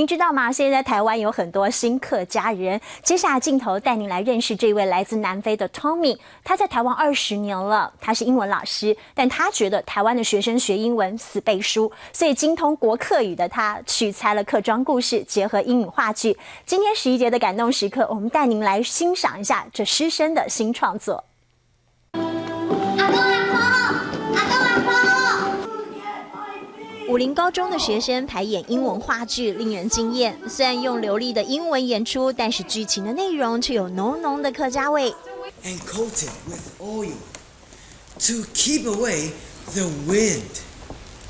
您知道吗？现在台湾有很多新客家人。接下来镜头带您来认识这位来自南非的 Tommy。他在台湾20年了，他是英文老师，但他觉得台湾的学生学英文死背书，所以精通国客语的他取材了客庄故事，结合英语话剧。今天11节的感动时刻，我们带您来欣赏一下这师生的新创作。 武林高中的学生排演英文话剧，令人惊艳。虽然用流利的英文演出，但是剧情的内容却有浓浓的客家味。And coat it with oil to keep away the wind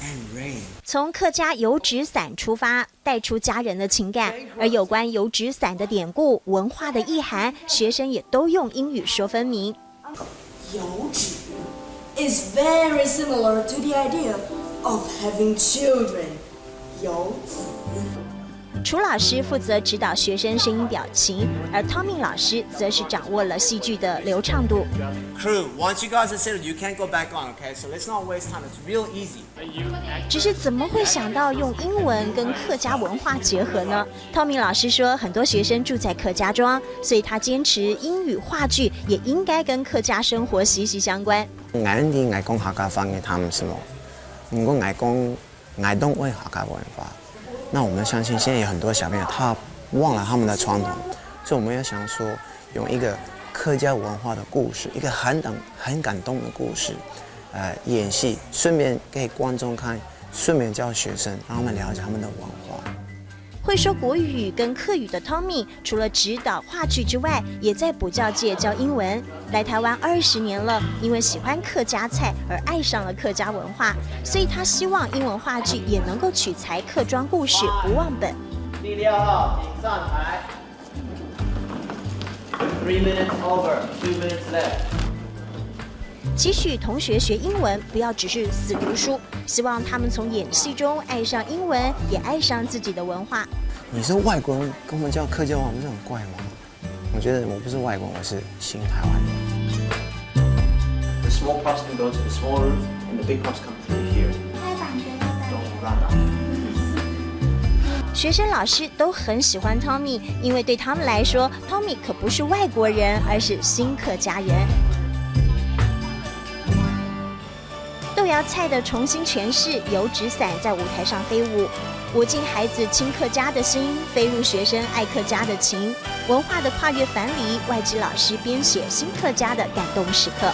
and rain. 从客家油纸伞出发，带出家人的情感。而有关油纸伞的典故、文化的意涵，学生也都用英语说分明。油纸 is very similar to the idea of having children. 游子。楚老师负责指导学生声音表情，而 Tommy 老师则是掌握了戏剧的流畅度。Crew, once you guys are settled, you can't go back on, okay? So let's not waste time. It's real easy. 只是怎么会想到用英文跟客家文化结合呢 ？Tommy 老师说，很多学生住在客家庄，所以他坚持英语话剧也应该跟客家生活息息相关。俺哋爱讲客家方言，他们什么？如果爱讲爱懂会客家文化，那我们相信现在有很多小朋友他忘了他们的传统，所以我们要想说用一个客家文化的故事，一个很感动的故事，演戏，顺便给观众看，顺便教学生，让他们了解他们的文化。 会说国语跟客语的 Tommy， 除了指导话剧之外，也在补教界教英文。来台湾20年了，因为喜欢客家菜而爱上了客家文化，所以他希望英文话剧也能够取材客庄故事，不忘本。第6号，请上台。3 minutes over, 2 minutes left. 期许同学学英文，不要只是死读书，希望他们从演戏中爱上英文，也爱上自己的文化。你是外国人，跟我们教客家话，不是很怪吗？我觉得我不是外国人，我是新台湾人。The small puffs can go to the small room, and the big puffs come through here. don't run out. 学生老师都很喜欢 Tommy， 因为对他们来说 ，Tommy 可不是外国人，而是新客家人。 豆芽菜的重新诠释，油纸伞在舞台上飞舞，舞进孩子亲客家的心，飞入学生爱客家的情，文化的跨越樊篱，外籍老师编写新客家的感动时刻。